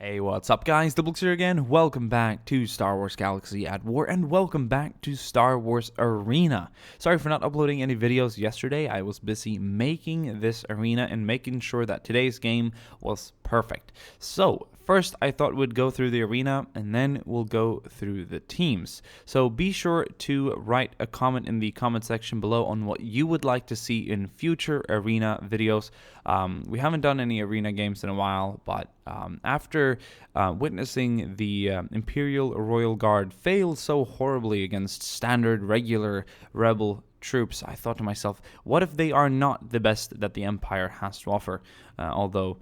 Hey, what's up guys, DiplexHeated here again. Welcome back to Star Wars Galaxy at War, and welcome back to Star Wars Arena. Sorry for not uploading any videos yesterday. I was busy making this arena and making sure that today's game was perfect. So, first I thought we'd go through the arena and then we'll go through the teams. So be sure to write a comment in the comment section below on what you would like to see in future arena videos. We haven't done any arena games in a while, but after witnessing the Imperial Royal Guard fail so horribly against standard regular rebel troops, I thought to myself, what if they are not the best that the Empire has to offer? Although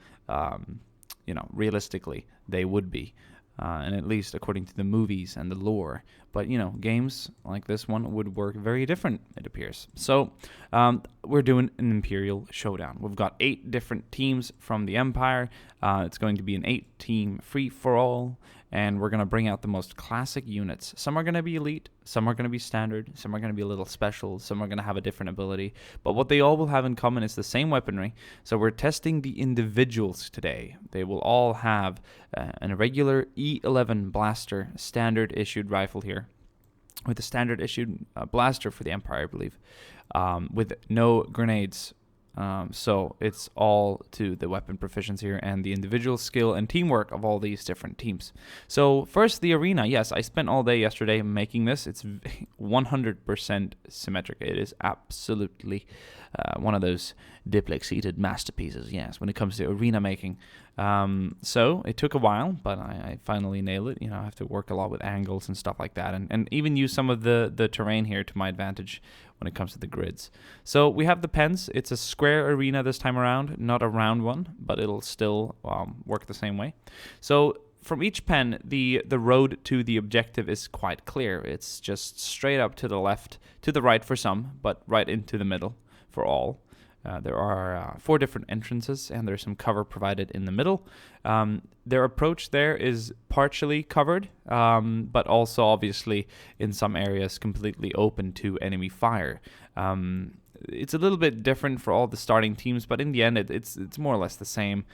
realistically, they would be. And at least according to the movies and the lore. But, games like this one would work very different, it appears. So, we're doing an Imperial Showdown. We've got 8 different teams from the Empire. It's going to be an 8-team free-for-all. And we're going to bring out the most classic units. Some are going to be elite, some are going to be standard, some are going to be a little special, some are going to have a different ability. But what they all will have in common is the same weaponry. So we're testing the individuals today. They will all have an irregular E11 blaster, standard issued rifle here, with a standard issued blaster for the Empire, I believe, with no grenades. So it's all to the weapon proficiency here and the individual skill and teamwork of all these different teams. So first, the arena. Yes, I spent all day yesterday making this. It's 100% symmetric. It is absolutely one of those DiplexHeated masterpieces, yes, when it comes to arena making. So it took a while, but I finally nailed it. I have to work a lot with angles and stuff like that, and even use some of the terrain here to my advantage when it comes to the grids. So we have the pens. It's a square arena this time around, not a round one, but it'll still work the same way. So from each pen, the road to the objective is quite clear. It's just straight up to the left, to the right for some, but right into the middle for all. There are 4 different entrances, and there's some cover provided in the middle. Their approach there is partially covered, but also obviously in some areas completely open to enemy fire. It's a little bit different for all the starting teams, but in the end, it's more or less the same.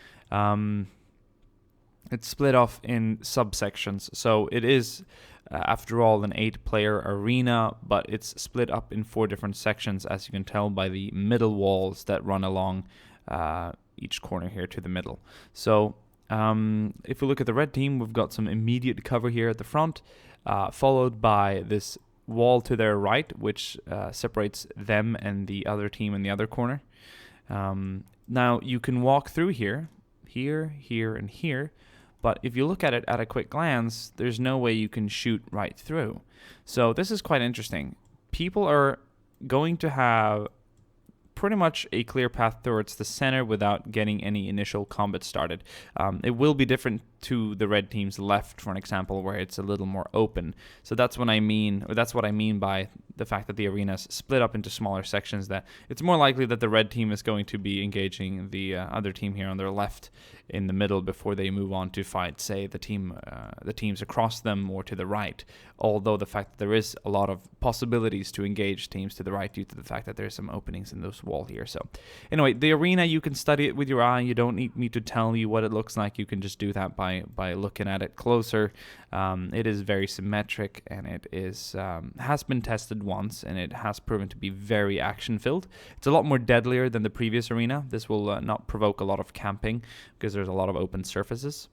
It's split off in subsections, so it is, after all, an 8-player arena, but it's split up in 4 different sections, as you can tell by the middle walls that run along each corner here to the middle. So if we look at the red team, we've got some immediate cover here at the front, followed by this wall to their right, which separates them and the other team in the other corner. Now, you can walk through here, and here, but if you look at it at a quick glance, there's no way you can shoot right through. So this is quite interesting. People are going to have pretty much a clear path towards the center without getting any initial combat started. It will be different to the red team's left, for an example, where it's a little more open. So that's what I mean, or that's what I mean by the fact that the arena is split up into smaller sections, that it's more likely that the red team is going to be engaging the other team here on their left in the middle before they move on to fight, say, the teams across them or to the right. Although the fact that there is a lot of possibilities to engage teams to the right due to the fact that there's some openings in this wall here. So anyway, the arena, you can study it with your eye. You don't need me to tell you what it looks like. You can just do that by looking at it closer. It is very symmetric, and it is has been tested once, and it has proven to be very action-filled. It's a lot more deadlier than the previous arena. This will not provoke a lot of camping because there's a lot of open surfaces.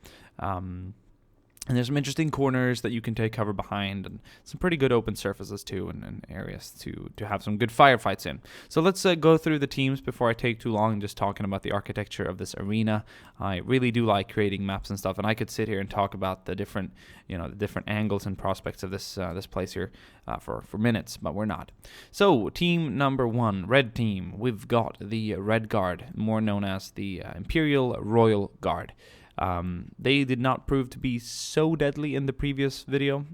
And there's some interesting corners that you can take cover behind, and some pretty good open surfaces too, and areas to have some good firefights in. So let's go through the teams before I take too long just talking about the architecture of this arena. I really do like creating maps and stuff, and I could sit here and talk about the different, the different angles and prospects of this place here for minutes, but we're not. So team number 1, red team, we've got the Red Guard, more known as the Imperial Royal Guard. They did not prove to be so deadly in the previous video.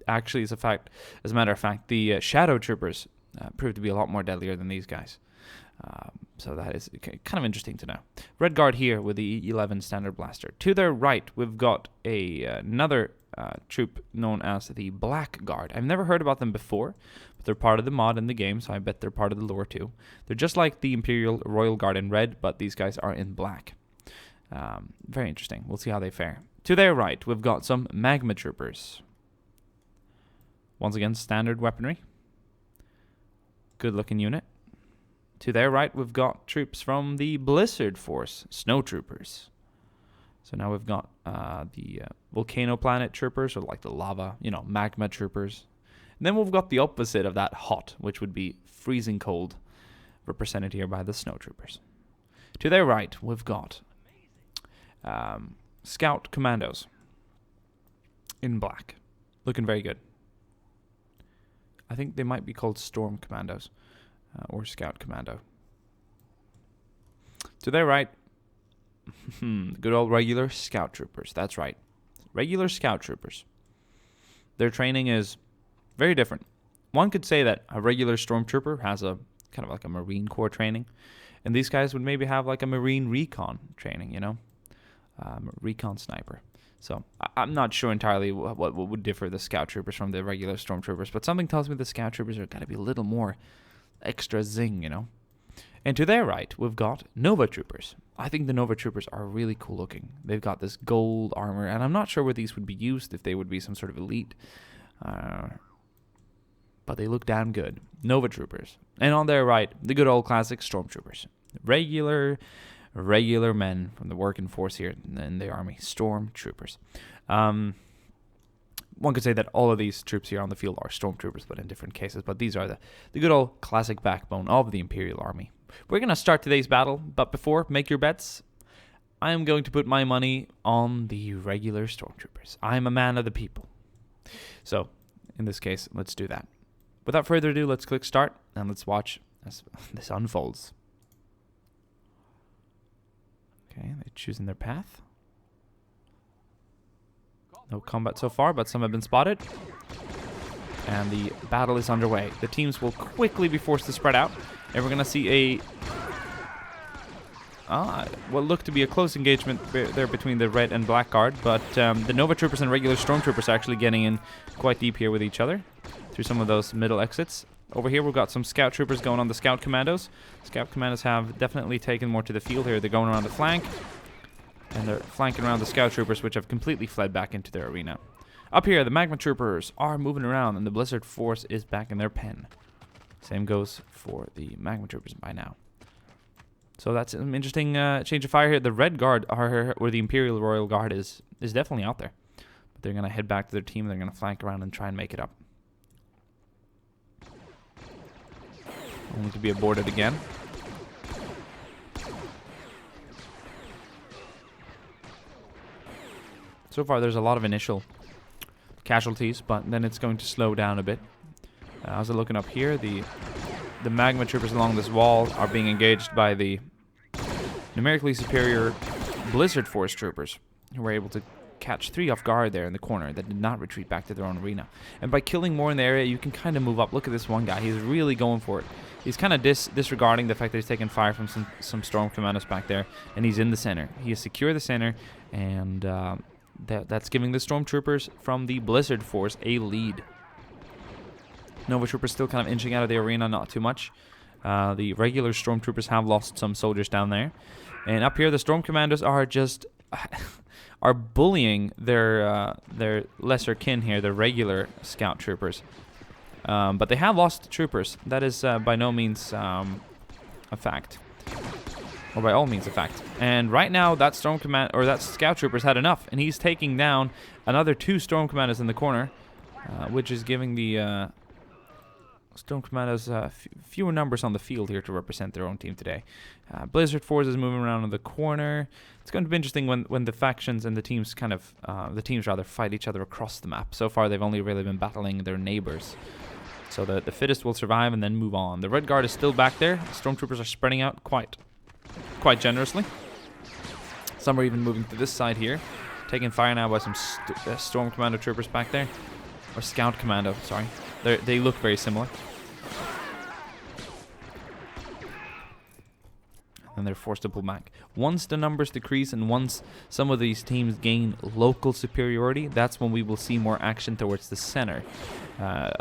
Actually, as a matter of fact, the Shadow Troopers proved to be a lot more deadlier than these guys. So that is kind of interesting to know. Red Guard here with the E11 standard blaster. To their right, we've got another troop known as the Black Guard. I've never heard about them before, but they're part of the mod in the game, so I bet they're part of the lore too. They're just like the Imperial Royal Guard in red, but these guys are in black. Very interesting. We'll see how they fare. To their right, we've got some magma troopers. Once again, standard weaponry. Good looking unit. To their right, we've got troops from the Blizzard Force, snow troopers. So now we've got the volcano planet troopers, or like the lava, magma troopers. And then we've got the opposite of that, hot, which would be freezing cold, represented here by the snow troopers. To their right, we've got scout commandos in black, looking very good. I think they might be called storm commandos or scout commando. To their right, good old regular scout troopers. That's right, regular scout troopers. Their training is very different. One could say that a regular stormtrooper has a kind of like a Marine Corps training, and these guys would maybe have like a Marine recon training, recon sniper. So I'm not sure entirely what would differ the scout troopers from the regular stormtroopers, but something tells me the scout troopers are got to be a little more extra zing, And to their right, we've got Nova troopers. I think the Nova troopers are really cool looking. They've got this gold armor, and I'm not sure where these would be used, if they would be some sort of elite. But they look damn good. Nova troopers. And on their right, the good old classic stormtroopers. Regular men from the working force here in the army. Stormtroopers. One could say that all of these troops here on the field are stormtroopers, but in different cases. But these are the good old classic backbone of the Imperial Army. We're going to start today's battle, but before, make your bets. I am going to put my money on the regular stormtroopers. I am a man of the people. So, in this case, let's do that. Without further ado, let's click start, and let's watch as this unfolds. Okay, they're choosing their path. No combat so far, but some have been spotted. And the battle is underway. The teams will quickly be forced to spread out, and we're going to see what looked to be a close engagement there between the red and black guard, but the Nova troopers and regular stormtroopers are actually getting in quite deep here with each other through some of those middle exits. Over here we've got some scout troopers going on the scout commandos. Scout commandos have definitely taken more to the field here. They're going around the flank, and they're flanking around the scout troopers, which have completely fled back into their arena. Up here, the magma troopers are moving around, and the Blizzard Force is back in their pen. Same goes for the magma troopers by now. So that's an interesting change of fire here. The Red Guard, or the Imperial Royal Guard, is definitely out there. But they're going to head back to their team. They're going to flank around and try and make it up. Only to be aborted again. So far, there's a lot of initial casualties, but then it's going to slow down a bit. As I'm looking up here, the magma troopers along this wall are being engaged by the numerically superior Blizzard Force troopers, who were able to catch 3 off guard there in the corner that did not retreat back to their own arena. And by killing more in the area, you can kind of move up. Look at this one guy. He's really going for it. He's kind of disregarding the fact that he's taking fire from some storm commandos back there, and he's in the center. He has secured the center, and that's giving the stormtroopers from the Blizzard Force a lead. Nova troopers still kind of inching out of the arena, not too much. The regular stormtroopers have lost some soldiers down there. And up here, the storm commandos are just are bullying their lesser kin here, the regular scout troopers. But they have lost troopers. That is by no means a fact. Or by all means a fact. And right now, that scout trooper's had enough, and he's taking down another 2 storm commandos in the corner, which is giving the storm commandos fewer numbers on the field here to represent their own team today. Blizzard Force is moving around in the corner. It's going to be interesting when the factions and the teams fight each other across the map. So far, they've only really been battling their neighbors. So the fittest will survive and then move on. The Red Guard is still back there. Stormtroopers are spreading out quite generously. Some are even moving to this side here, taking fire now by some Storm Commando troopers back there. Or Scout Commando, sorry. They look very similar. And they're forced to pull back. Once the numbers decrease and once some of these teams gain local superiority, that's when we will see more action towards the center.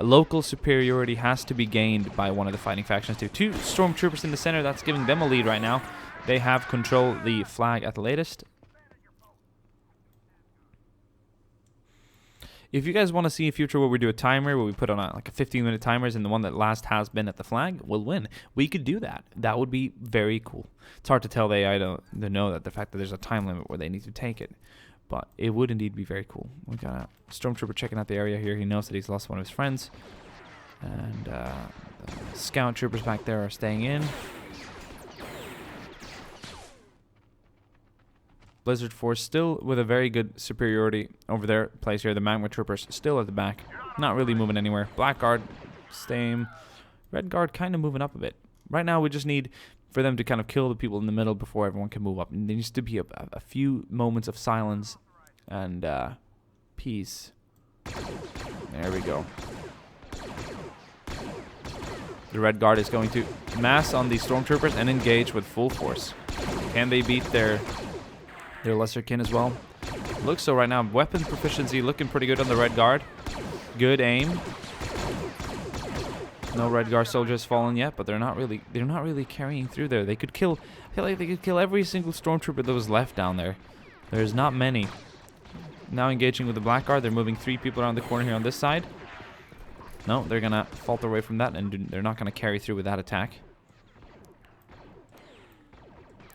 Local superiority has to be gained by one of the fighting factions too. 2 stormtroopers in the center, that's giving them a lead right now. They have control the flag at the latest. If you guys want to see a future where we do a timer, where we put on like a 15-minute timers, and the one that last has been at the flag will win, we could do that. That would be very cool. It's hard to tell the AI to know that the fact that there's a time limit where they need to take it, but it would indeed be very cool. We got a stormtrooper checking out the area here. He knows that he's lost one of his friends, and the scout troopers back there are staying in. Blizzard Force still with a very good superiority over their place here. The Magma Troopers still at the back, not really moving anywhere. Black Guard, same. Red Guard kind of moving up a bit. Right now we just need for them to kind of kill the people in the middle before everyone can move up. And there needs to be a few moments of silence and peace. There we go. The Red Guard is going to mass on these Stormtroopers and engage with full force. Can they beat their lesser kin as well? Looks so right now. Weapon proficiency looking pretty good on the Red Guard. Good aim. No Red Guard soldiers fallen yet, but they're not really carrying through there. They could kill. I feel like they could kill every single Stormtrooper that was left down there. There's not many. Now engaging with the Black Guard. They're moving 3 people around the corner here on this side. No, they're gonna falter away from that, and they're not gonna carry through with that attack.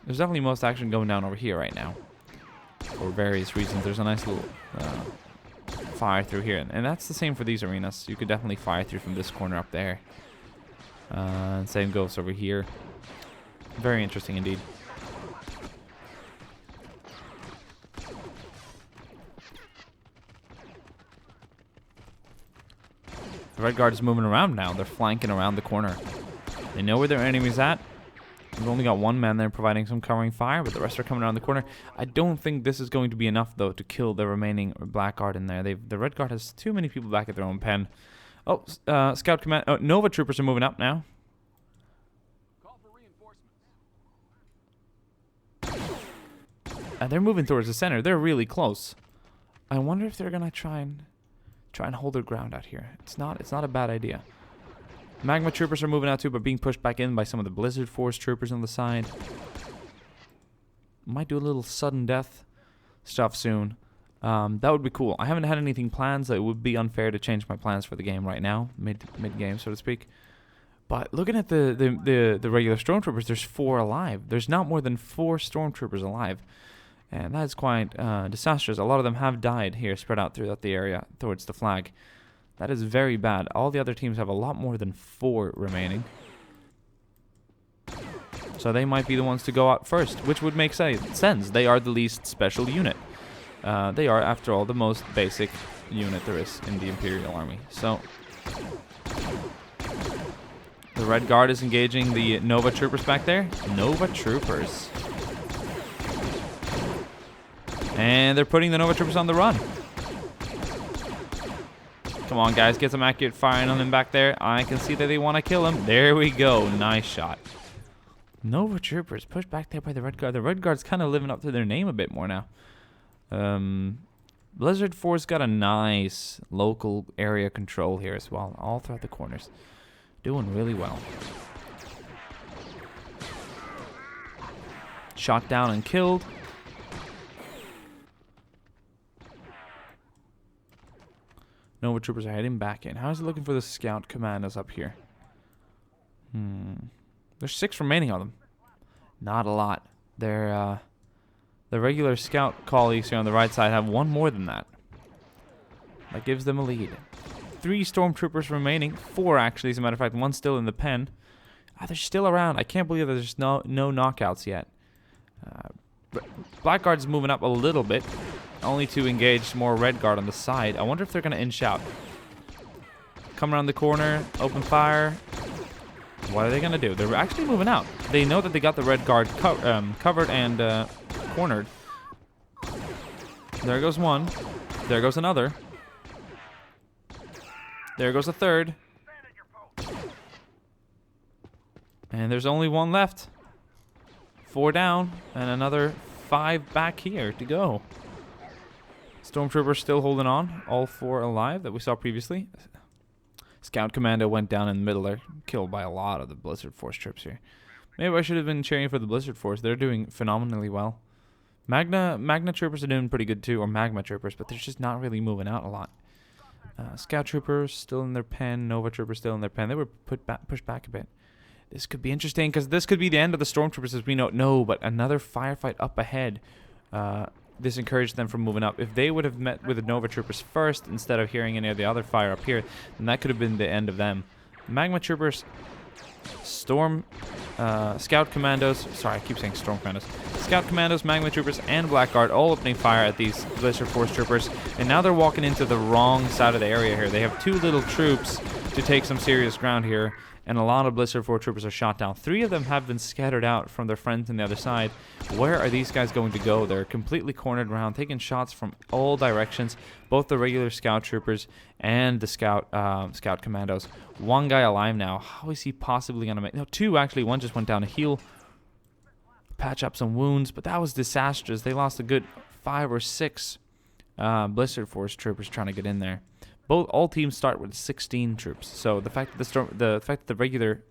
There's definitely most action going down over here right now. For various reasons. There's a nice little fire through here. And that's the same for these arenas. You could definitely fire through from this corner up there. Same goes over here. Very interesting indeed. The Red Guard is moving around now. They're flanking around the corner. They know where their enemy's at. We've only got one man there providing some covering fire, but the rest are coming around the corner. I don't think this is going to be enough, though, to kill the remaining Black Guard in there. The Red Guard has too many people back at their own pen. Oh, Scout Command. Oh, Nova Troopers are moving up now. Call for reinforcements. They're moving towards the center. They're really close. I wonder if they're gonna try and hold their ground out here. It's not a bad idea. Magma Troopers are moving out too, but being pushed back in by some of the Blizzard Force Troopers on the side. Might do a little sudden death stuff soon. That would be cool. I haven't had anything planned, so it would be unfair to change my plans for the game right now, mid-game, so to speak. But looking at the regular Stormtroopers, there's 4 alive. There's not more than 4 Stormtroopers alive. And that's quite disastrous. A lot of them have died here, spread out throughout the area towards the flag. That is very bad. All the other teams have a lot more than 4 remaining. So they might be the ones to go out first, which would make sense. They are the least special unit. They are, after all, the most basic unit there is in the Imperial Army. So the Red Guard is engaging the Nova Troopers back there. Nova Troopers. And they're putting the Nova Troopers on the run. Come on, guys. Get some accurate firing on him back there. I can see that they want to kill him. There we go. Nice shot. Nova Troopers pushed back there by the Red Guard. The Red Guard's kind of living up to their name a bit more now. Blizzard Force got a nice local area control here as well. All throughout the corners. Doing really well. Shot down and killed. Nova Troopers are heading back in. How is it looking for the Scout Commandos up here? There's 6 remaining of them. Not a lot. They're, the regular Scout colleagues here on the right side have 1 more than that. That gives them a lead. 3 Stormtroopers remaining. 4, actually, as a matter of fact. 1 still in the pen. They're still around. I can't believe that there's no knockouts yet. Black Guard's moving up a little bit. Only to engage more Red Guard on the side. I wonder if they're going to inch out. Come around the corner. Open fire. What are they going to do? They're actually moving out. They know that they got the Red Guard covered and cornered. There goes one. There goes another. There goes a third. And there's only 1 left. 4 down. And another 5 back here to go. Stormtroopers still holding on. All 4 alive that we saw previously. Scout Commando went down in the middle there. Killed by a lot of the Blizzard Force troops here. Maybe I should have been cheering for the Blizzard Force. They're doing phenomenally well. Magna Troopers are doing pretty good too. Or Magma Troopers. But they're just not really moving out a lot. Scout troopers still in their pen. Nova troopers still in their pen. They were pushed back a bit. This could be interesting because this could be the end of the stormtroopers as we know. No, but another firefight up ahead. This encouraged them from moving up. If they would have met with the Nova troopers first instead of hearing any of the other fire up here, then that could have been the end of them. Magma troopers, scout commandos. Sorry, I keep saying storm commandos. Scout commandos, magma troopers, and blackguard all opening fire at these blizzard force troopers. And now they're walking into the wrong side of the area here. They have 2 little troops to take some serious ground here. And a lot of blizzard force troopers are shot down. 3 of them have been scattered out from their friends on the other side. Where are these guys going to go? They're completely cornered around, taking shots from all directions. Both the regular scout troopers and the scout commandos. 1 guy alive now. How is he possibly going to make... No, 2 actually. 1 just went down to heal, patch up some wounds. But that was disastrous. They lost a good 5 or 6 blizzard force troopers trying to get in there. All teams start with 16 troops, so the fact that the regular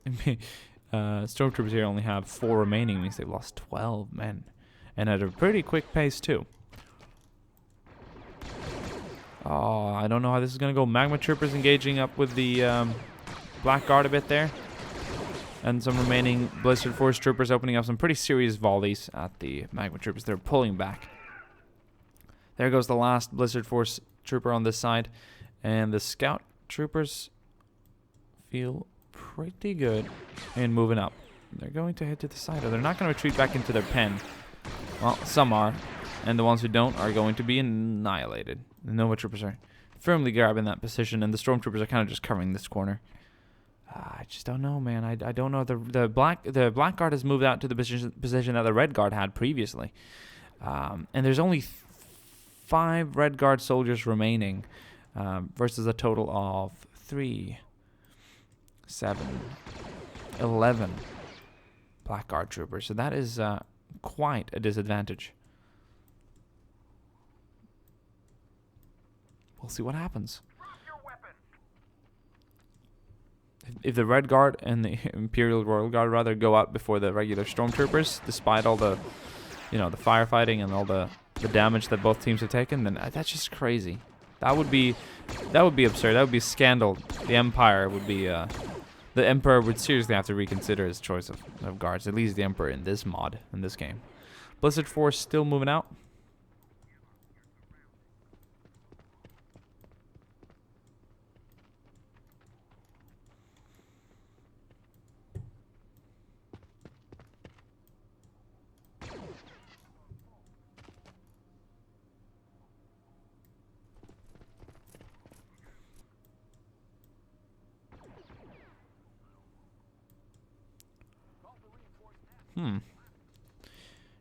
stormtroopers here only have 4 remaining means they've lost 12 men, and at a pretty quick pace too. Oh, I don't know how this is gonna go. Magma troopers engaging up with the blackguard a bit there, and some remaining blizzard force troopers opening up some pretty serious volleys at the magma troopers. They're pulling back. There goes the last blizzard force trooper on this side. And the scout troopers feel pretty good in moving up. They're going to head to the side, or they're not going to retreat back into their pen. Well, some are, and the ones who don't are going to be annihilated. The Nova troopers are firmly grabbing that position, and the stormtroopers are kind of just covering this corner. I just don't know, man. I don't know. The blackguard has moved out to the position that the red guard had previously, and there's only 5 red guard soldiers remaining. Versus a total of 3, 7, 11 blackguard troopers. So that is quite a disadvantage. We'll see what happens. If the Red Guard and the Imperial Royal Guard rather go out before the regular stormtroopers, despite all the, the firefighting and all the damage that both teams have taken, then that's just crazy. That would be absurd. That would be a scandal. The Empire would be, the Emperor would seriously have to reconsider his choice of guards. At least the Emperor in this mod, in this game. Blizzard Force still moving out.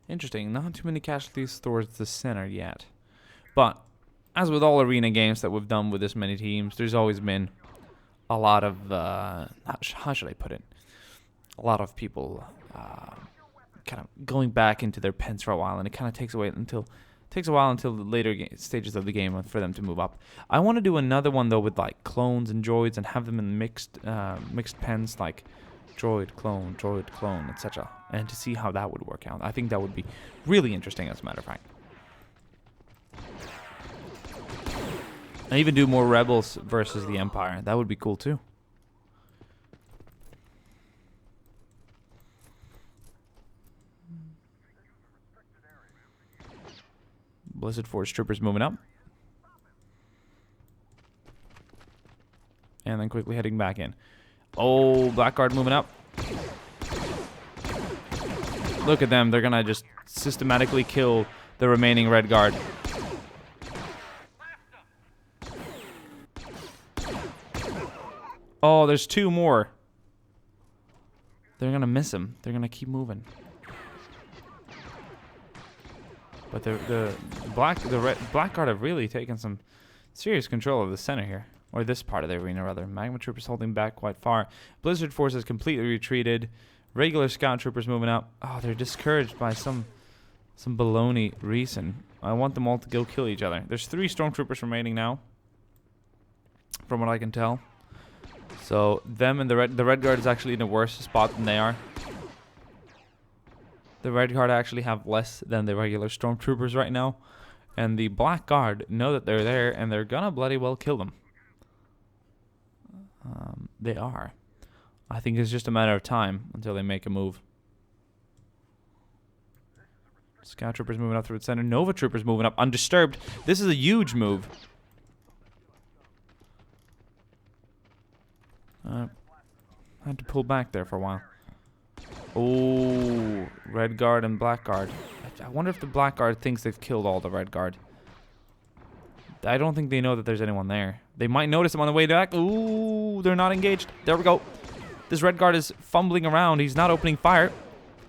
Interesting. Not too many casualties towards the center yet. But, as with all arena games that we've done with this many teams, there's always been a lot of, how should I put it? A lot of people kind of going back into their pens for a while, and it kind of takes a while until the later stages of the game for them to move up. I want to do another one, though, with, like, clones and droids and have them in mixed pens, like droid, clone, etc. And to see how that would work out. I think that would be really interesting, as a matter of fact. And even do more rebels versus the Empire. That would be cool too. Blizzard Force troopers moving up. And then quickly heading back in. Oh, Blackguard moving up. Look at them. They're going to just systematically kill the remaining Red Guard. Oh, there's 2 more. They're going to miss him. They're going to keep moving. But the Blackguard have really taken some serious control of the center here. Or this part of the arena, rather. Magma Troopers holding back quite far. Blizzard Forces completely retreated. Regular Scout Troopers moving up. Oh, they're discouraged by some baloney reason. I want them all to go kill each other. There's 3 Stormtroopers remaining now, from what I can tell. So them and the Red Guard is actually in a worse spot than they are. The Red Guard actually have less than the regular Stormtroopers right now. And the Black Guard know that they're there, and they're gonna bloody well kill them. They are. I think it's just a matter of time until they make a move. Scout Troopers moving up through the center. Nova Troopers moving up undisturbed. This is a huge move. I had to pull back there for a while. Oh, Red Guard and Black Guard. I wonder if the Black Guard thinks they've killed all the Red Guard. I don't think they know that there's anyone there. They might notice them on the way back. Ooh, they're not engaged. There we go. This Red Guard is fumbling around. He's not opening fire.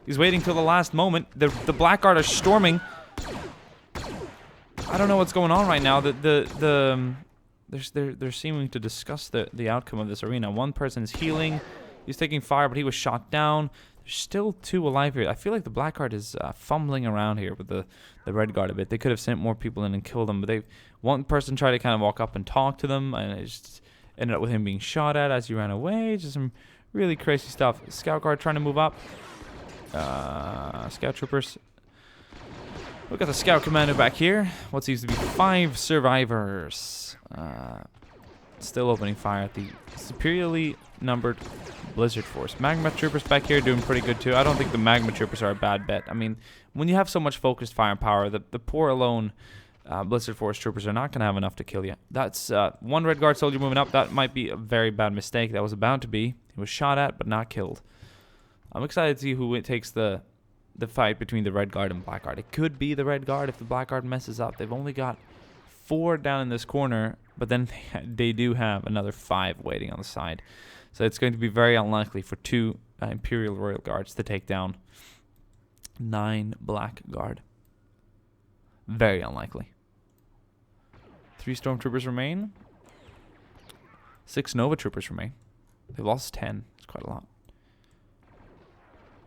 He's waiting till the last moment. The Black Guard are storming. I don't know what's going on right now. They're seeming to discuss the outcome of this arena. One person is healing. He's taking fire, but he was shot down. There's still 2 alive here. I feel like the Black Guard is fumbling around here with the Red Guard a bit. They could have sent more people in and killed them, but one person tried to kind of walk up and talk to them, and it just ended up with him being shot at as he ran away. Just some really crazy stuff. Scout Guard trying to move up. Scout Troopers. Look at the Scout Commando back here. What seems to be 5 survivors. Still opening fire at the superiorly numbered Blizzard Force. Magma Troopers back here doing pretty good too. I don't think the Magma Troopers are a bad bet. I mean, when you have so much focused firepower, the poor alone Blizzard Force Troopers are not going to have enough to kill you. That's 1 Red Guard soldier moving up. That might be a very bad mistake. That was about to be. He was shot at, but not killed. I'm excited to see who takes the fight between the Red Guard and Black Guard. It could be the Red Guard if the Black Guard messes up. They've only got 4 down in this corner, but then they do have another 5 waiting on the side. So it's going to be very unlikely for 2 Imperial Royal Guards to take down 9 Black Guard. Very unlikely. 3 Stormtroopers remain. 6 Nova Troopers remain. They've lost 10. It's quite a lot.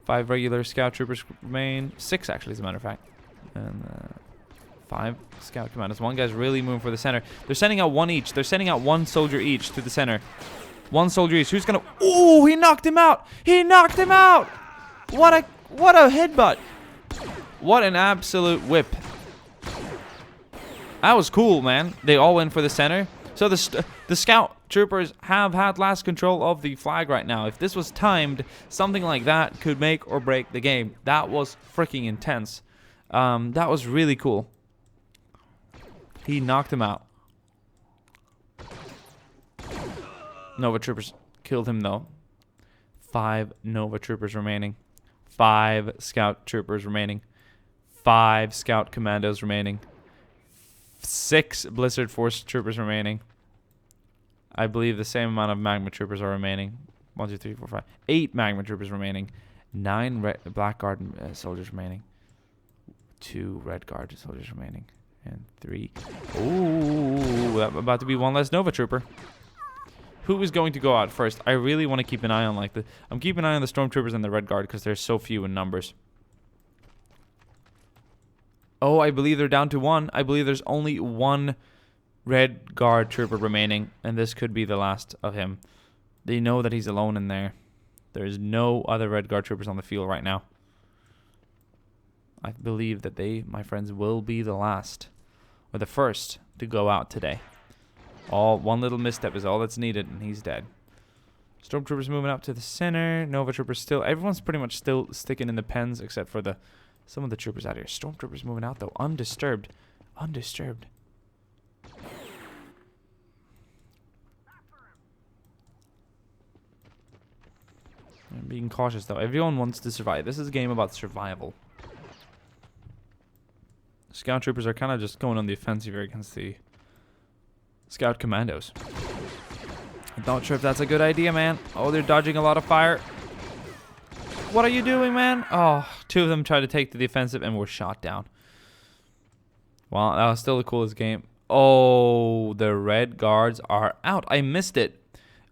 5 regular Scout Troopers remain. 6 actually, as a matter of fact. And 5 Scout Commandos. 1 guy's really moving for the center. They're sending out 1 each. They're sending out 1 soldier each to the center. 1 soldier each. Who's gonna... Ooh, he knocked him out! He knocked him out! What a headbutt! What an absolute whip. That was cool, man. They all went for the center. So the Scout Troopers have had last control of the flag right now. If this was timed, something like that could make or break the game. That was freaking intense. That was really cool. He knocked him out. Nova Troopers killed him, though. 5 Nova Troopers remaining. 5 Scout Troopers remaining. 5 Scout Commandos remaining. 6 Blizzard Force Troopers remaining. I believe the same amount of Magma Troopers are remaining. 1, 2, 3, 4, 5. 8 Magma Troopers remaining. 9 Black Guard soldiers remaining. 2 Red Guard soldiers remaining. And 3. Ooh, that's about to be 1 less Nova Trooper. Who is going to go out first? I really want to keep an eye on I'm keeping an eye on the Stormtroopers and the Red Guard because they're so few in numbers. Oh, I believe they're down to 1. I believe there's only 1 Red Guard Trooper remaining, and this could be the last of him. They know that he's alone in there. There's no other Red Guard Troopers on the field right now. I believe that they, my friends, will be the last, or the first, to go out today. One little misstep is all that's needed, and he's dead. Stormtroopers moving up to the center. Nova Troopers still. Everyone's pretty much still sticking in the pens, except for some of the troopers out here. Stormtroopers moving out, though, undisturbed. Undisturbed. I'm being cautious, though. Everyone wants to survive. This is a game about survival. Scout Troopers are kind of just going on the offensive here against the Scout Commandos. I'm not sure if that's a good idea, man. Oh, they're dodging a lot of fire. What are you doing, man? Oh, 2 of them tried to take to the offensive and were shot down. Well, that was still the coolest game. Oh, the Red Guards are out. I missed it.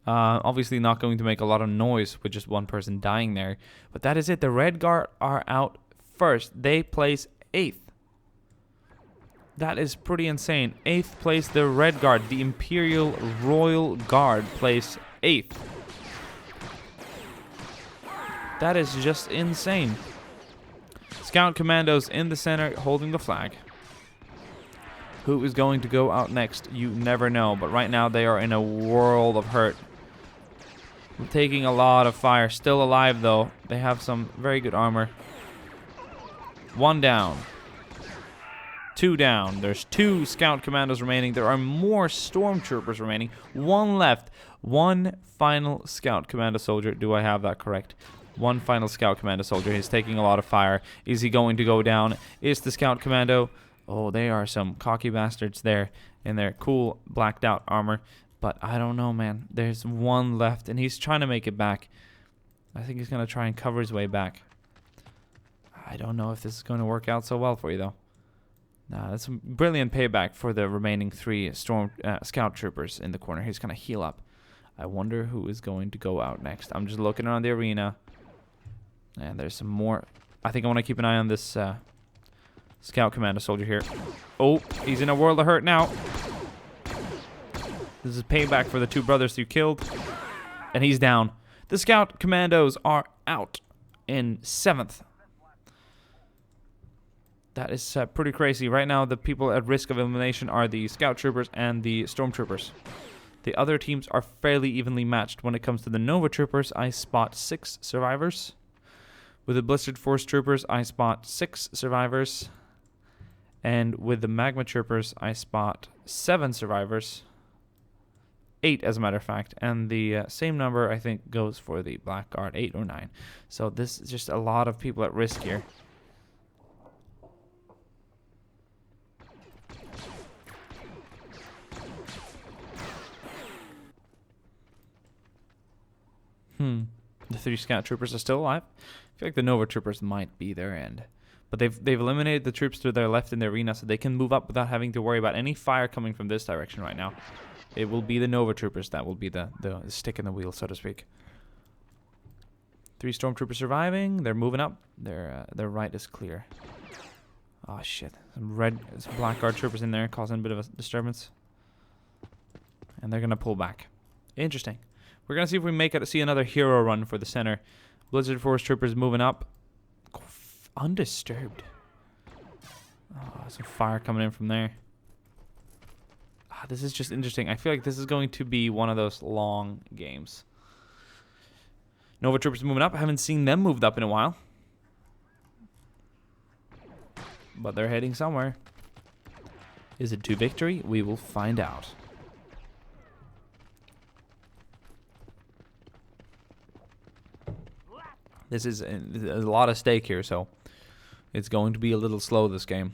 Obviously not going to make a lot of noise with just 1 person dying there. But that is it. The Red Guard are out first. They place 8th. That is pretty insane. 8th place, the Red Guard. The Imperial Royal Guard place 8th. That is just insane. Scout Commandos in the center holding the flag. Who is going to go out next? You never know. But right now they are in a world of hurt. Taking a lot of fire. Still alive, though. They have some very good armor. 1 down. 2 down. There's 2 scout commandos remaining. There are more stormtroopers remaining. 1 left. 1 final scout commando soldier. Do I have that correct? 1 final scout commando soldier. He's taking a lot of fire. Is he going to go down? Is the scout commando... Oh, they are some cocky bastards there in their cool blacked out armor. But I don't know, man. There's 1 left, and he's trying to make it back. I think he's going to try and cover his way back. I don't know if this is going to work out so well for you, though. Nah, that's a brilliant payback for the remaining 3 scout troopers in the corner. He's going to heal up. I wonder who is going to go out next. I'm just looking around the arena. And there's some more. I think I want to keep an eye on this scout commando soldier here. Oh, he's in a world of hurt now. This is payback for the 2 brothers you killed. And he's down. The scout commandos are out in 7th. That is pretty crazy. Right now, the people at risk of elimination are the scout troopers and the stormtroopers. The other teams are fairly evenly matched. When it comes to the Nova troopers, I spot 6 survivors. With the Blistered Force troopers, I spot 6 survivors. And with the Magma troopers, I spot 7 survivors. 8, as a matter of fact. And the same number, I think, goes for the Black Guard, 8 or 9. So this is just a lot of people at risk here. The 3 scout troopers are still alive. I feel like the Nova troopers might be their end. But they've eliminated the troops to their left in the arena, so they can move up without having to worry about any fire coming from this direction right now. It will be the Nova troopers that will be the stick in the wheel, so to speak. 3 stormtroopers surviving. They're moving up. Their right is clear. Oh shit! Some Black Guard troopers in there causing a bit of a disturbance. And they're gonna pull back. Interesting. We're going to see if we see another hero run for the center. Blizzard Force troopers moving up. Undisturbed. Oh, some fire coming in from there. This is just interesting. I feel like this is going to be one of those long games. Nova troopers moving up. I haven't seen them moved up in a while. But they're heading somewhere. Is it to victory? We will find out. This is a lot of stake here, so it's going to be a little slow this game.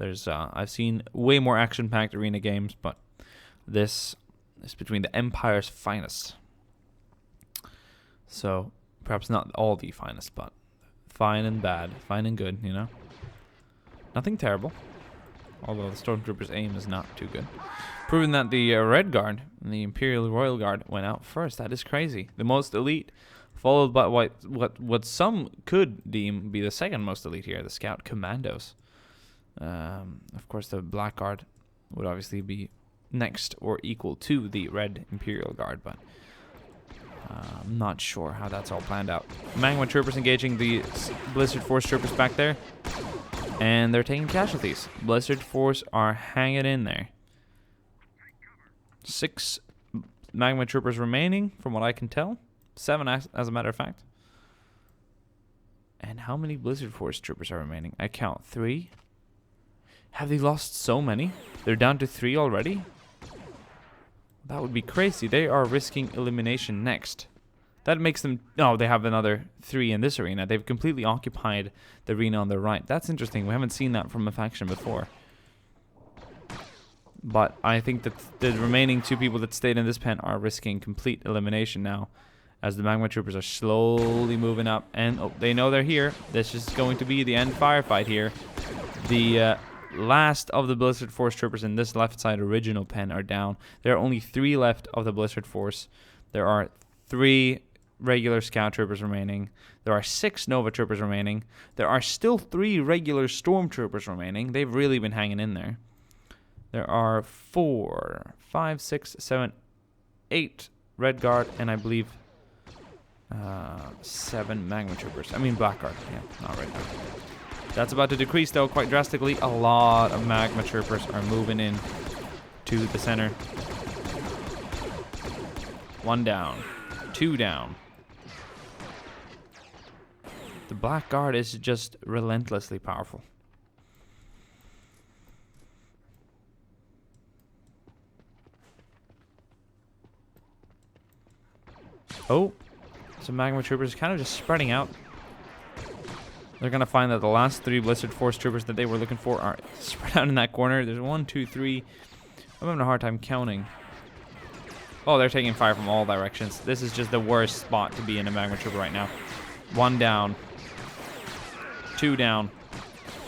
I've seen way more action-packed arena games, but this is between the Empire's finest. So perhaps not all the finest, but fine and bad, fine and good, you know. Nothing terrible, although the Stormtroopers' aim is not too good. Proving that the Red Guard and the Imperial Royal Guard went out first. That is crazy. The most elite, followed by what some could deem be the second most elite here, the Scout Commandos. Of course, the Black Guard would obviously be next or equal to the Red Imperial Guard, but I'm not sure how that's all planned out. Magma Troopers engaging the Blizzard Force Troopers back there, and they're taking casualties. Blizzard Force are hanging in there. 6 Magma Troopers remaining, from what I can tell. 7, as a matter of fact. And how many Blizzard Force Troopers are remaining? I count 3. Have they lost so many? They're down to 3 already? That would be crazy. They are risking elimination next. That makes them... Oh, they have another 3 in this arena. They've completely occupied the arena on the right. That's interesting. We haven't seen that from a faction before. But I think that the remaining 2 people that stayed in this pen are risking complete elimination now, as the Magma Troopers are slowly moving up. And they know they're here. This is going to be the end firefight here. The last of the Blizzard Force Troopers in this left side original pen are down. There are only 3 left of the Blizzard Force. There are 3 regular Scout Troopers remaining. There are 6 Nova Troopers remaining. There are still 3 regular Stormtroopers remaining. They've really been hanging in there. There are 4, 5, 6, 7, 8 Red Guard, and I believe 7 Magma Troopers. I mean Black Guard. Yeah, not Red Guard. That's about to decrease, though, quite drastically. A lot of Magma Troopers are moving in to the center. 1 down. 2 down. The Black Guard is just relentlessly powerful. Oh, some Magma Troopers kind of just spreading out. They're going to find that the last 3 Blizzard Force Troopers that they were looking for are spread out in that corner. There's 1, 2, 3. I'm having a hard time counting. Oh, they're taking fire from all directions. This is just the worst spot to be in a Magma Trooper right now. 1 down. 2 down.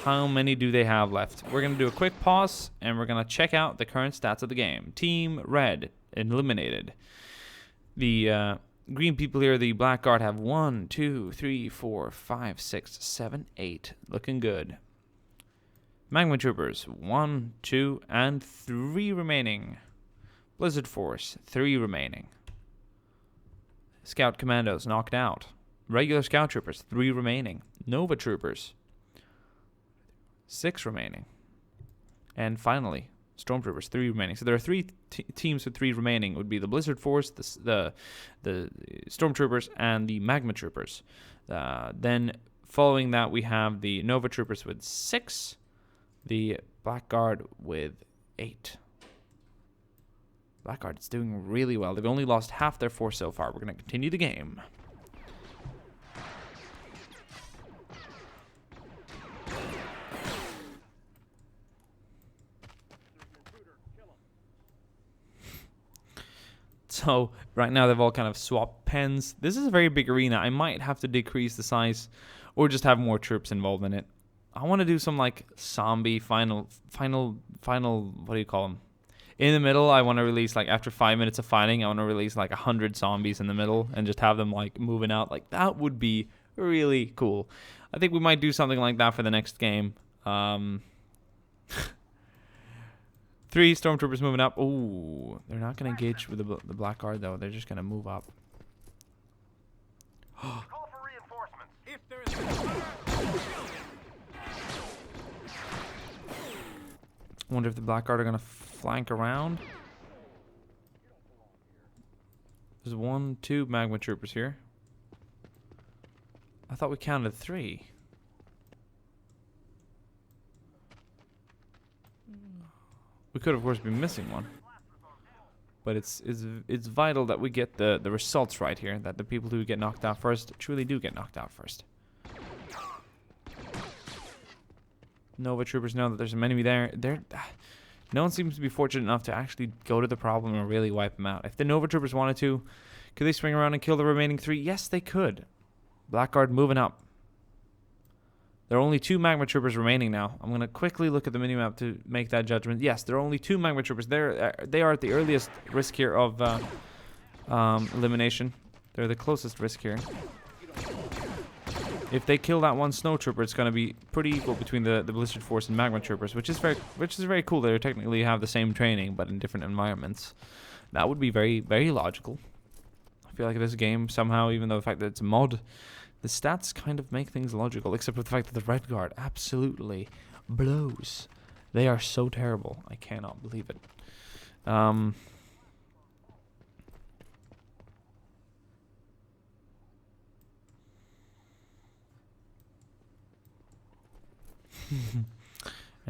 How many do they have left? We're going to do a quick pause, and we're going to check out the current stats of the game. Team Red eliminated. The green people here, the Black Guard, have 1, 2, 3, 4, 5, 6, 7, 8. Looking good. Magma Troopers, 1, 2, and 3 remaining. Blizzard Force, 3 remaining. Scout Commandos knocked out. Regular Scout Troopers, 3 remaining. Nova Troopers, 6 remaining. And finally, Stormtroopers, 3 remaining. So there are 3 teams with 3 remaining. It would be the Blizzard Force, the Stormtroopers, and the Magma Troopers. Then following that, we have the Nova Troopers with 6, the Black Guard with 8. Black Guard is doing really well. They've only lost half their force so far. We're going to continue the game. So right now they've all kind of swapped pens. This is a very big arena. I might have to decrease the size or just have more troops involved in it. I want to do some like zombie final, what do you call them? In the middle, I want to release, like, after 5 minutes of fighting, I want to release, like, 100 zombies in the middle and just have them, like, moving out. Like, that would be really cool. I think we might do something like that for the next game. 3 Stormtroopers moving up. Ooh, they're not going to engage with the Black Guard, though. They're just going to move up. Call for reinforcements. If there is I wonder if the Black Guard are going to flank around. There's 1, 2 Magma Troopers here. I thought we counted 3. We could, of course, be missing one. But it's vital that we get the results right here. That the people who get knocked out first truly do get knocked out first. Nova Troopers know that there's an enemy there. No one seems to be fortunate enough to actually go to the problem and really wipe them out. If the Nova Troopers wanted to, could they swing around and kill the remaining 3? Yes, they could. Black Guard moving up. There are only 2 Magma Troopers remaining now. I'm going to quickly look at the minimap to make that judgment. Yes, there are only 2 Magma Troopers. They are at the earliest risk here of elimination. They're the closest risk here. If they kill that 1 Snow Trooper, it's going to be pretty equal between the Blizzard Force and Magma Troopers, which is very cool. They technically have the same training, but in different environments. That would be very, very logical. I feel like this game somehow, even though the fact that it's a mod, the stats kind of make things logical, except for the fact that the Red Guard absolutely blows. They are so terrible. I cannot believe it. And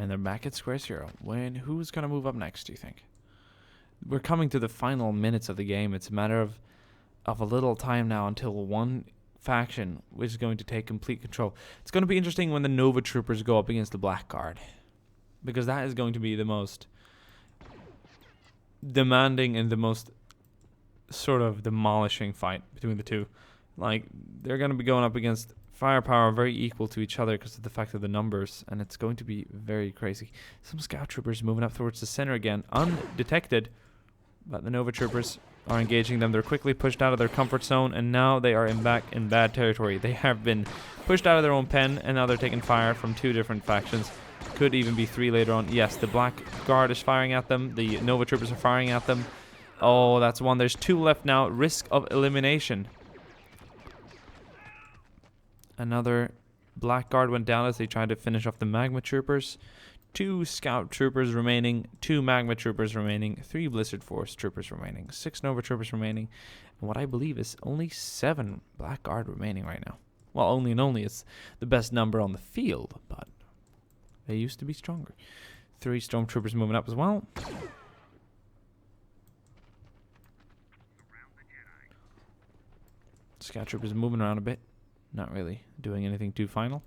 they're back at square 0. Who's going to move up next, do you think? We're coming to the final minutes of the game. It's a matter of a little time now until one faction is going to take complete control. It's going to be interesting when the Nova Troopers go up against the Black Guard, because that is going to be the most demanding and the most sort of demolishing fight between the two. Like, they're going to be going up against firepower very equal to each other because of the fact of the numbers, and it's going to be very crazy. Some Scout Troopers moving up towards the center again, undetected, but the Nova Troopers are engaging them. They're quickly pushed out of their comfort zone, and now they are back in bad territory. They have been pushed out of their own pen, and now they're taking fire from 2 different factions. Could even be 3 later on. Yes, the Black Guard is firing at them. The Nova Troopers are firing at them. Oh, that's 1. There's 2 left now. Risk of elimination. Another Black Guard went down as they tried to finish off the Magma Troopers. 2 scout troopers remaining, 2 magma troopers remaining, 3 blizzard force troopers remaining, 6 nova troopers remaining, and what I believe is only 7 black guard remaining right now. Well, only and only it's the best number on the field, but they used to be stronger. 3 stormtroopers moving up as well. Scout troopers moving around a bit, not really doing anything too final.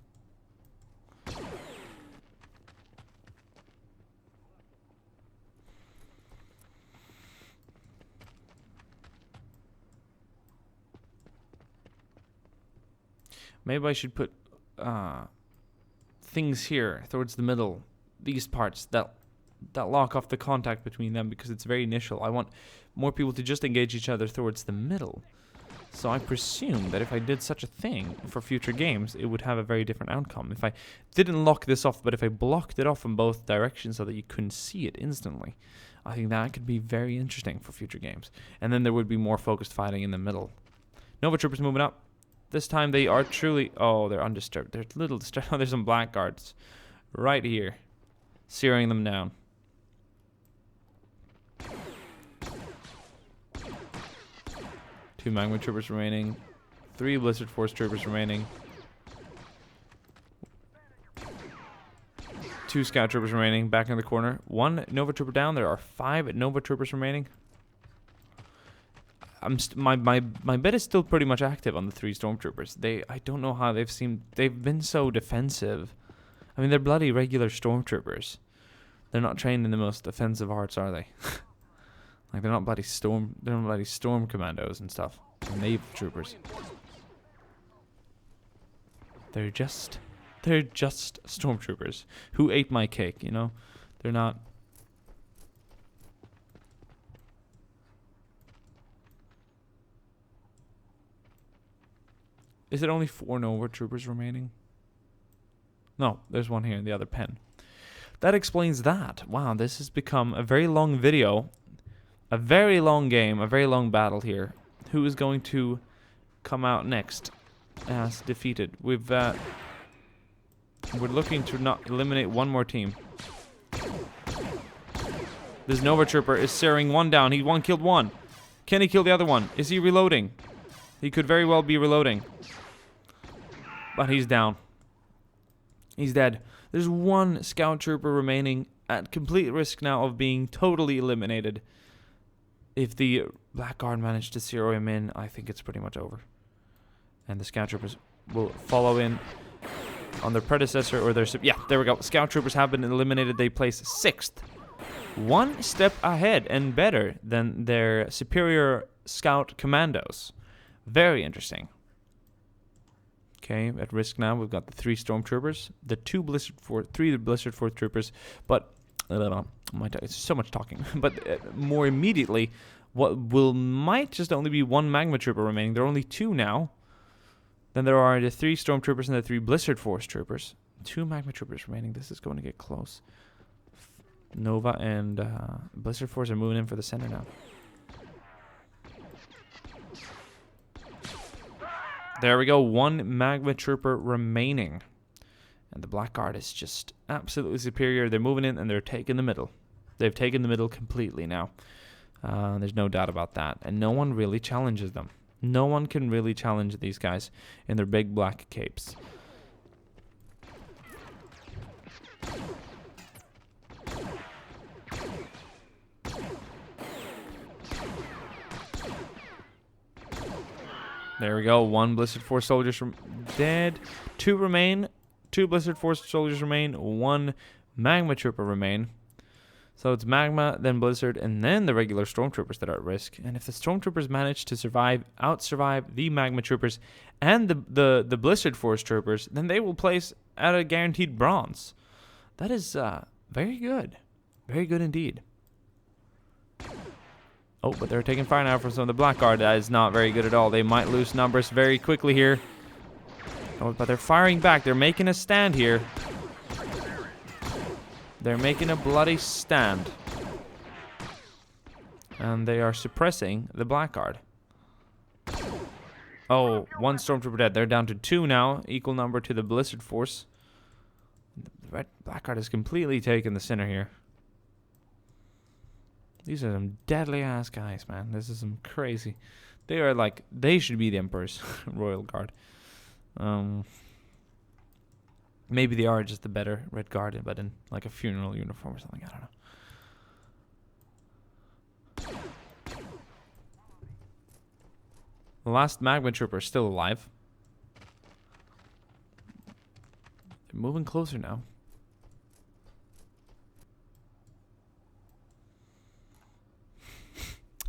Maybe I should put things here towards the middle, these parts that lock off the contact between them, because it's very initial. I want more people to just engage each other towards the middle. So I presume that if I did such a thing for future games, it would have a very different outcome. If I didn't lock this off, but if I blocked it off in both directions so that you couldn't see it instantly, I think that could be very interesting for future games. And then there would be more focused fighting in the middle. Nova troopers moving up. This time they are truly... Oh, they're undisturbed. They're a little disturbed. There's some black guards right here, searing them down. Two magma troopers remaining. 3 blizzard force troopers remaining. 2 scout troopers remaining. Back in the corner. 1 nova trooper down. There are 5 nova troopers remaining. My bet is still pretty much active on the 3 stormtroopers. I don't know how they've been so defensive. I mean, they're bloody regular stormtroopers. They're not trained in the most offensive arts, are they? Like, they're not bloody storm commandos and stuff. They're naval troopers. They're just stormtroopers who ate my cake, you know? They're not... Is it only 4 Nova troopers remaining? No, there's one here in the other pen. That explains that. Wow, this has become a very long video. A very long game, a very long battle here. Who is going to come out next as defeated? We're looking to not eliminate one more team. This Nova Trooper is searing one down. He killed one. Can he kill the other one? Is he reloading? He could very well be reloading. But he's down. He's dead. There's 1 Scout Trooper remaining at complete risk now of being totally eliminated. If the Black Guard managed to zero him in, I think it's pretty much over. And the Scout Troopers will follow in on their predecessor or their... Yeah, there we go. Scout Troopers have been eliminated. They place 6th. 1 step ahead and better than their superior Scout Commandos. Very interesting. Okay, at risk now, we've got the 3 Stormtroopers, the 3 Blizzard Force Troopers, but... it's so much talking. But more immediately, might just only be 1 Magma Trooper remaining. There are only 2 now. Then there are the 3 Stormtroopers and the 3 Blizzard Force Troopers. 2 Magma Troopers remaining. This is going to get close. Nova and Blizzard Force are moving in for the center now. There we go. 1 Magma Trooper remaining. And the Black Guard is just absolutely superior. They're moving in and they're taking the middle. They've taken the middle completely now. There's no doubt about that. And no one really challenges them. No one can really challenge these guys in their big black capes. There we go. 1 Blizzard Force soldiers dead. 2 remain. 2 Blizzard Force soldiers remain. 1 Magma Trooper remain. So it's Magma, then Blizzard, and then the regular Stormtroopers that are at risk. And if the Stormtroopers manage to out-survive the Magma Troopers and the Blizzard Force Troopers, then they will place at a guaranteed bronze. That is very good. Very good indeed. Oh, but they're taking fire now from some of the Black Guard. That is not very good at all. They might lose numbers very quickly here. Oh, but they're firing back. They're making a stand here. They're making a bloody stand. And they are suppressing the Black Guard. Oh, 1 Stormtrooper dead. They're down to 2 now. Equal number to the Blizzard Force. The red Blackguard has completely taken the center here. These are some deadly ass guys, man. This is some crazy. They are like, they should be the Emperor's Royal Guard. Maybe they are just the better Red Guard, but in like a funeral uniform or something. I don't know. The last Magma Trooper is still alive. They're moving closer now.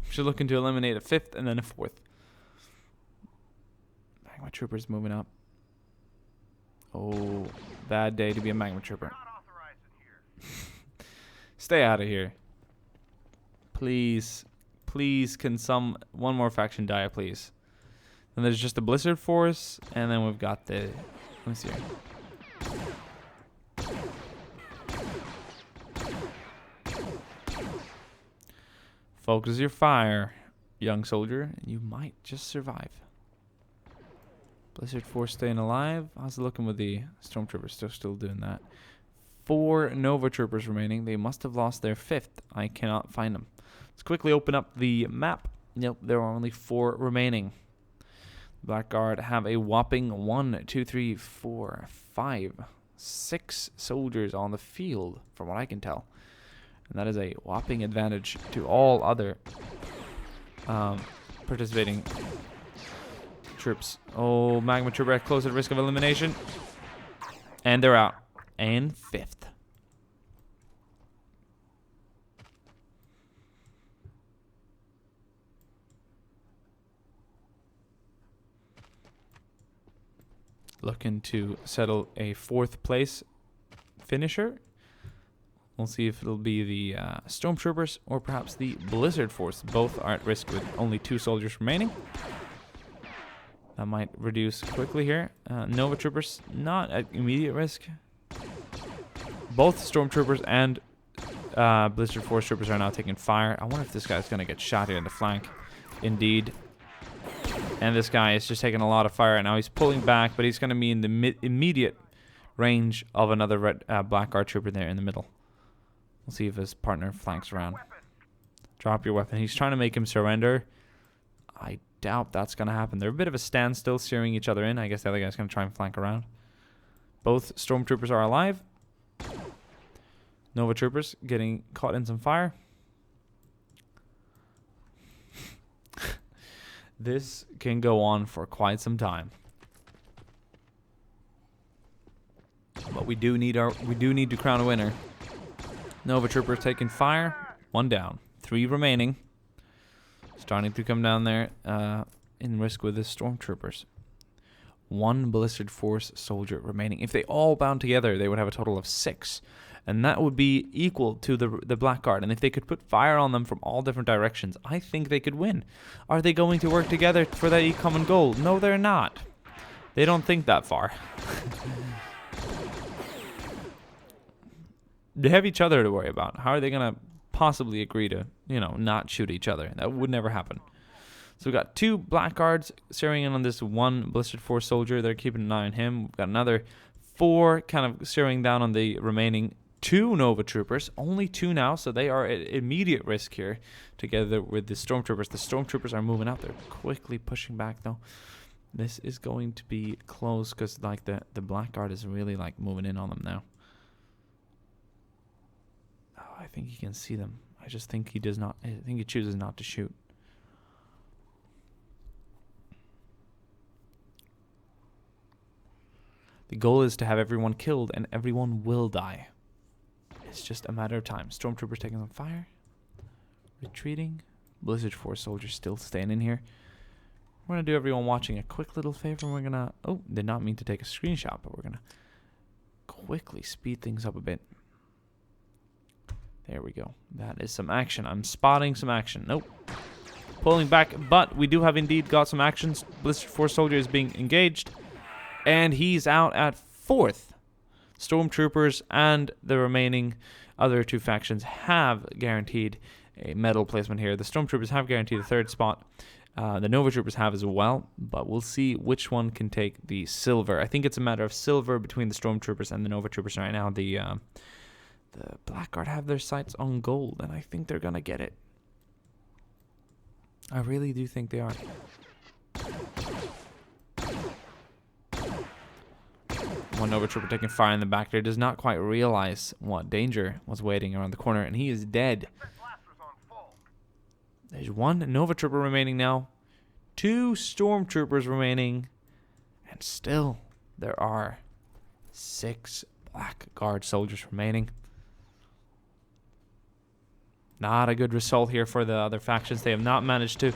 Should looking to eliminate a 5th and then a 4th. Magma Trooper's moving up. Oh, bad day to be a Magma Trooper. Stay out of here. Please. Please, can one more faction die, please? And there's just the Blizzard Force, and then we've got the... Let me see here. Focus your fire, young soldier, and you might just survive. Blizzard Force staying alive. How's it looking with the Stormtroopers? Still doing that. 4 Nova Troopers remaining. They must have lost their 5th. I cannot find them. Let's quickly open up the map. Nope, there are only 4 remaining. Blackguard have a whopping 1, 2, 3, 4, 5, 6 soldiers on the field, from what I can tell. And that is a whopping advantage to all other participating troops. Oh, Magma Trooper close at risk of elimination. And they're out. And 5th. Looking to settle a 4th place finisher. We'll see if it'll be the Stormtroopers or perhaps the Blizzard Force. Both are at risk with only 2 soldiers remaining. That might reduce quickly here. Nova Troopers not at immediate risk. Both Stormtroopers and Blizzard Force Troopers are now taking fire. I wonder if this guy's going to get shot here in the flank. Indeed. And this guy is just taking a lot of fire right now. He's pulling back, but he's going to be in the immediate range of another red Blackguard Trooper there in the middle. We'll see if his partner flanks around. Drop your weapon. He's trying to make him surrender. I doubt that's going to happen. They're a bit of a standstill, steering each other in. I guess the other guy's going to try and flank around. Both Stormtroopers are alive. Nova Troopers getting caught in some fire. This can go on for quite some time. But we do need to crown a winner. Nova Trooper taking fire. 1 down. 3 remaining. Starting to come down there in risk with the Stormtroopers. 1 Blizzard Force soldier remaining. If they all bound together, they would have a total of 6. And that would be equal to the Blackguard. And if they could put fire on them from all different directions, I think they could win. Are they going to work together for that common goal? No, they're not. They don't think that far. They have each other to worry about. How are they going to possibly agree to, not shoot each other? That would never happen. So we've got 2 Blackguards zeroing in on this 1 Blizzard Force soldier. They're keeping an eye on him. We've got another 4 kind of zeroing down on the remaining 2 Nova Troopers. Only 2 now, so they are at immediate risk here together with the Stormtroopers. The Stormtroopers are moving out. They're quickly pushing back, though. This is going to be close because, like, the Blackguard is really, like, moving in on them now. Oh, I think he can see them. I just think he does not. I think he chooses not to shoot. The goal is to have everyone killed, and everyone will die. It's just a matter of time. Stormtroopers taking some fire. Retreating. Blizzard Force soldiers still staying in here. We're going to do everyone watching a quick little favor. We're going to... Oh, did not mean to take a screenshot, but we're going to quickly speed things up a bit. There we go. That is some action. I'm spotting some action. Nope. Pulling back, but we do have indeed got some actions. Blizzard Force soldier is being engaged. And he's out at 4th. Stormtroopers and the remaining other 2 factions have guaranteed a medal placement here. The Stormtroopers have guaranteed the 3rd spot. The Nova Troopers have as well, but we'll see which one can take the silver. I think it's a matter of silver between the Stormtroopers and the Nova Troopers right now. The Blackguard have their sights on gold, and I think they're gonna get it. I really do think they are. One Nova Trooper taking fire in the back there does not quite realize what danger was waiting around the corner, and he is dead. There's 1 Nova Trooper remaining now, 2 Stormtroopers remaining, and still there are 6 Blackguard soldiers remaining. Not a good result here for the other factions. They have not managed to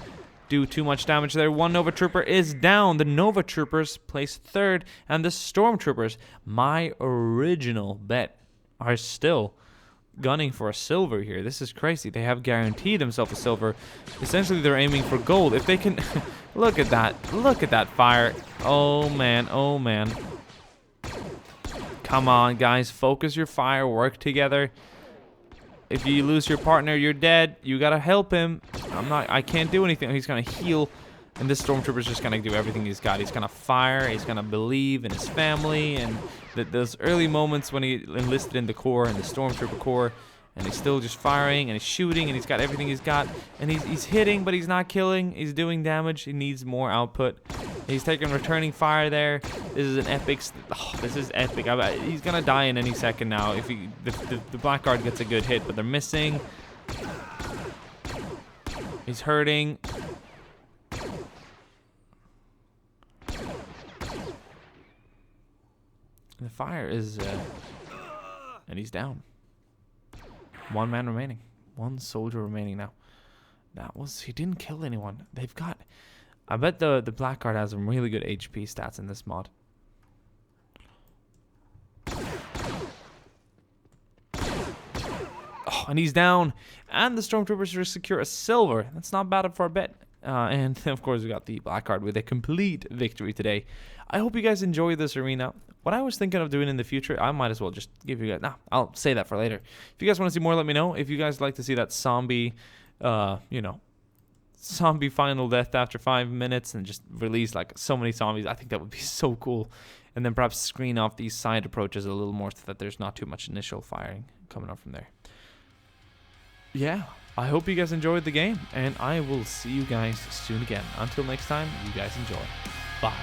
do too much damage there. 1 Nova Trooper is down. The Nova Troopers place 3rd, and the Stormtroopers, my original bet, are still gunning for a silver here. This is crazy. They have guaranteed themselves a silver. Essentially, they're aiming for gold. If they can... Look at that. Look at that fire. Oh, man. Oh, man. Come on, guys. Focus your fire. Work together. If you lose your partner, you're dead. You gotta help him. I can't do anything. He's gonna heal. And this Stormtrooper's just gonna do everything he's got. He's gonna fire. He's gonna believe in his family. And those early moments when he enlisted in the Corps, and the Stormtrooper Corps, and he's still just firing and he's shooting and he's got everything he's got. And he's hitting, but he's not killing. He's doing damage. He needs more output. He's taking returning fire there. This is an epic. This is epic. He's gonna die in any second now if the Blackguard gets a good hit, but they're missing. He's hurting. The fire is, and he's down. 1 man remaining. 1 soldier remaining now. He didn't kill anyone. They've got. I bet the Blackguard has some really good HP stats in this mod. Oh, and he's down. And the Stormtroopers secure a silver. That's not bad for a bet. And of course, we got the Blackguard with a complete victory today. I hope you guys enjoy this arena. What I was thinking of doing in the future, I might as well just give you guys... Nah, I'll say that for later. If you guys want to see more, let me know. If you guys like to see that zombie, zombie final death after 5 minutes and just release like so many zombies, I think that would be so cool. And then perhaps screen off these side approaches a little more so that there's not too much initial firing coming up from there. Yeah, I hope you guys enjoyed the game, and I will see you guys soon again. Until next time, you guys enjoy. Bye.